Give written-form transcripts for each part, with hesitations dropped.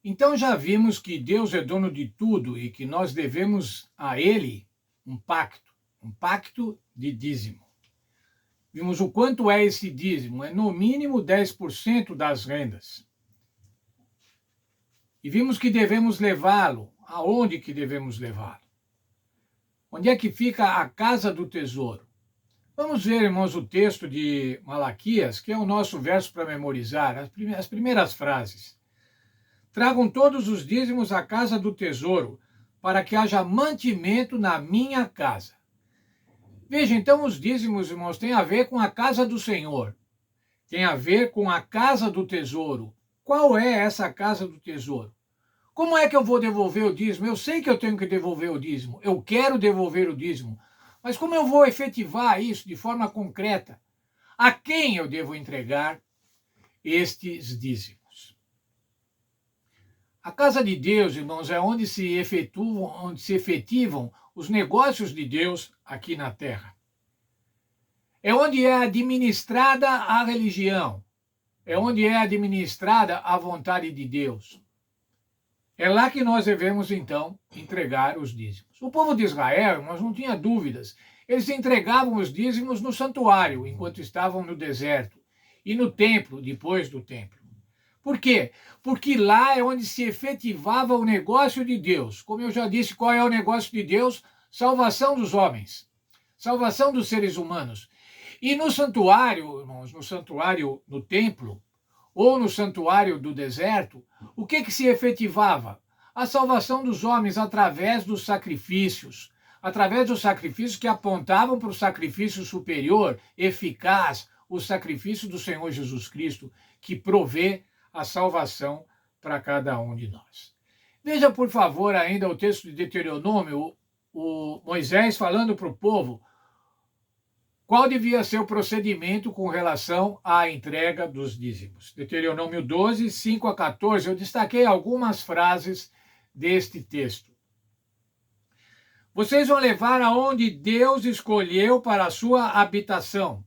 Então já vimos que Deus é dono de tudo e que nós devemos a Ele um pacto de dízimo. Vimos o quanto é esse dízimo, é no mínimo 10% das rendas. E vimos que devemos levá-lo. Aonde que devemos levá-lo? Onde é que fica a casa do tesouro? Vamos ver, irmãos, o texto de Malaquias, que é o nosso verso para memorizar, as primeiras frases. Tragam todos os dízimos à casa do tesouro, para que haja mantimento na minha casa. Veja, então, os dízimos, irmãos, têm a ver com a casa do Senhor. Tem a ver com a casa do tesouro. Qual é essa casa do tesouro? Como é que eu vou devolver o dízimo? Eu sei que eu tenho que devolver o dízimo. Eu quero devolver o dízimo. Mas como eu vou efetivar isso de forma concreta? A quem eu devo entregar estes dízimos? A casa de Deus, irmãos, é onde se efetivam os negócios de Deus aqui na terra. É onde é administrada a religião. É onde é administrada a vontade de Deus. É lá que nós devemos, então, entregar os dízimos. O povo de Israel, nós não tinha dúvidas, eles entregavam os dízimos no santuário, enquanto estavam no deserto, e no templo, depois do templo. Por quê? Porque lá é onde se efetivava o negócio de Deus. Como eu já disse, qual é o negócio de Deus? Salvação dos homens, salvação dos seres humanos. E no santuário, irmãos, no santuário do templo, ou no santuário do deserto, o que se efetivava? A salvação dos homens através dos sacrifícios que apontavam para o sacrifício superior, eficaz, o sacrifício do Senhor Jesus Cristo, que provê a salvação para cada um de nós. Veja, por favor, ainda o texto de Deuteronômio, o Moisés falando para o povo qual devia ser o procedimento com relação à entrega dos dízimos. Deuteronômio 12, 5 a 14, eu destaquei algumas frases deste texto. Vocês vão levar aonde Deus escolheu para a sua habitação.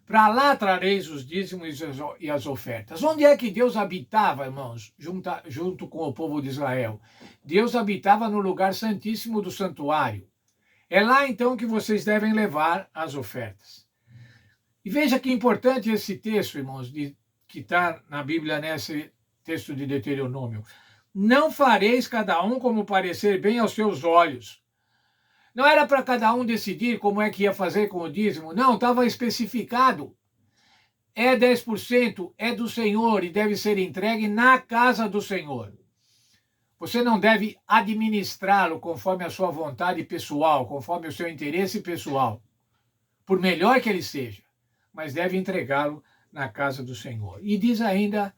Para lá trareis os dízimos e as ofertas. Onde é que Deus habitava, irmãos, junto com o povo de Israel? Deus habitava no lugar santíssimo do santuário. É lá, então, que vocês devem levar as ofertas. E veja que importante esse texto, irmãos, que está na Bíblia, nesse texto de Deuteronômio. Não fareis cada um como parecer bem aos seus olhos. Não era para cada um decidir como é que ia fazer com o dízimo. Não, estava especificado. É 10%, é do Senhor e deve ser entregue na casa do Senhor. Você não deve administrá-lo conforme a sua vontade pessoal, conforme o seu interesse pessoal, por melhor que ele seja, mas deve entregá-lo na casa do Senhor. E diz ainda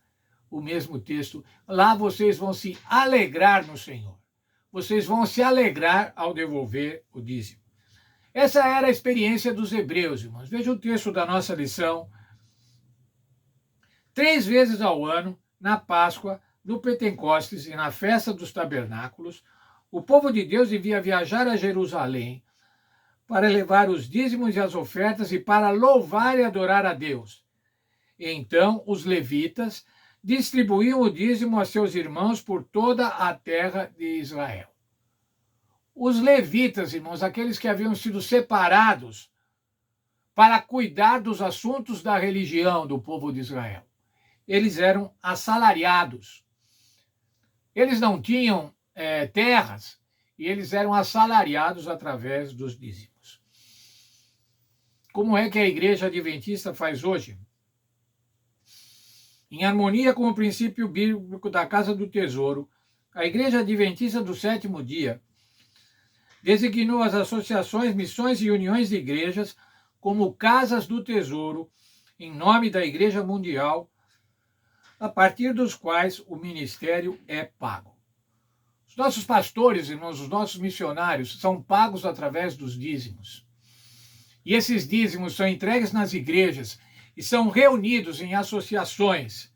o mesmo texto, lá vocês vão se alegrar no Senhor. Vocês vão se alegrar ao devolver o dízimo. Essa era a experiência dos hebreus, irmãos. Veja o texto da nossa lição. 3 vezes ao ano, na Páscoa, no Pentecostes e na festa dos tabernáculos, o povo de Deus devia viajar a Jerusalém para levar os dízimos e as ofertas e para louvar e adorar a Deus. Então, os levitas distribuíam o dízimo a seus irmãos por toda a terra de Israel. Os levitas, irmãos, aqueles que haviam sido separados para cuidar dos assuntos da religião do povo de Israel, eles eram assalariados. Eles não tinham terras e eles eram assalariados através dos dízimos. Como é que a Igreja Adventista faz hoje? Em harmonia com o princípio bíblico da Casa do Tesouro, a Igreja Adventista do Sétimo Dia designou as associações, missões e uniões de igrejas como casas do tesouro, em nome da Igreja Mundial, a partir dos quais o ministério é pago. Os nossos pastores, irmãos, os nossos missionários são pagos através dos dízimos. E esses dízimos são entregues nas igrejas e são reunidos em associações,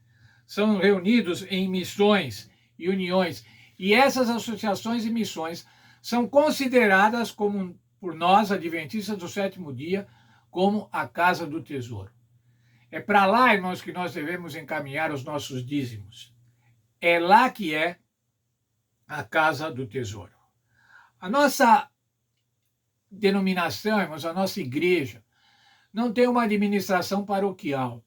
são reunidos em missões e uniões. E essas associações e missões são consideradas como, por nós, adventistas do sétimo dia, como a casa do tesouro. É para lá, irmãos, que nós devemos encaminhar os nossos dízimos. É lá que é a casa do tesouro. A nossa denominação, irmãos, a nossa igreja, não tem uma administração paroquial.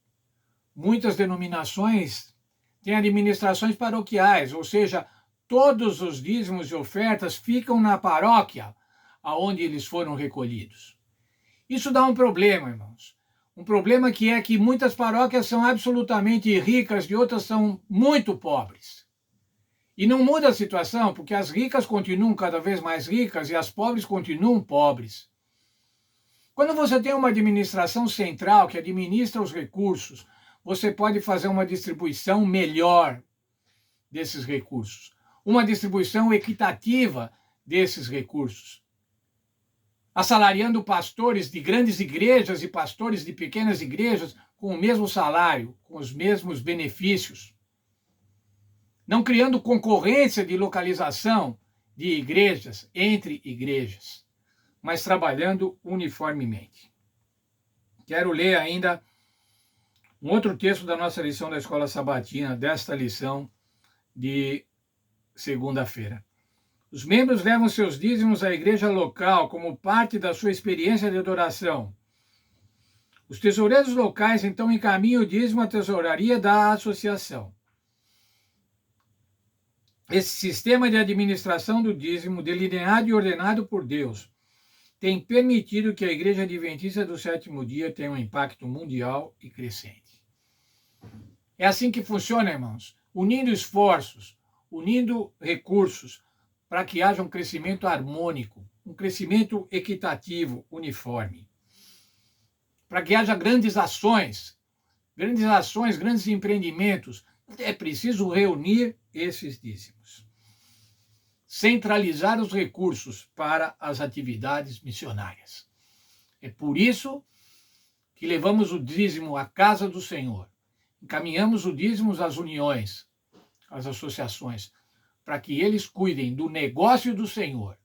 Muitas denominações têm administrações paroquiais, ou seja, todos os dízimos e ofertas ficam na paróquia aonde eles foram recolhidos. Isso dá um problema, irmãos. Um problema que é que muitas paróquias são absolutamente ricas e outras são muito pobres. E não muda a situação, porque as ricas continuam cada vez mais ricas e as pobres continuam pobres. Quando você tem uma administração central que administra os recursos, você pode fazer uma distribuição melhor desses recursos, uma distribuição equitativa desses recursos, assalariando pastores de grandes igrejas e pastores de pequenas igrejas com o mesmo salário, com os mesmos benefícios, não criando concorrência de localização de igrejas entre igrejas, mas trabalhando uniformemente. Quero ler ainda um outro texto da nossa lição da Escola Sabatina, desta lição de segunda-feira. Os membros levam seus dízimos à igreja local como parte da sua experiência de adoração. Os tesoureiros locais, então, encaminham o dízimo à tesouraria da associação. Esse sistema de administração do dízimo, delineado e ordenado por Deus, tem permitido que a Igreja Adventista do Sétimo Dia tenha um impacto mundial e crescente. É assim que funciona, irmãos, unindo esforços, unindo recursos, para que haja um crescimento harmônico, um crescimento equitativo, uniforme. Para que haja grandes ações, grandes empreendimentos, é preciso reunir esses dízimos. Centralizar os recursos para as atividades missionárias. É por isso que levamos o dízimo à casa do Senhor. Encaminhamos o dízimo às uniões, às associações, para que eles cuidem do negócio do Senhor,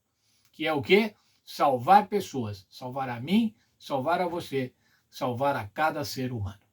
que é o quê? Salvar pessoas, salvar a mim, salvar a você, salvar a cada ser humano.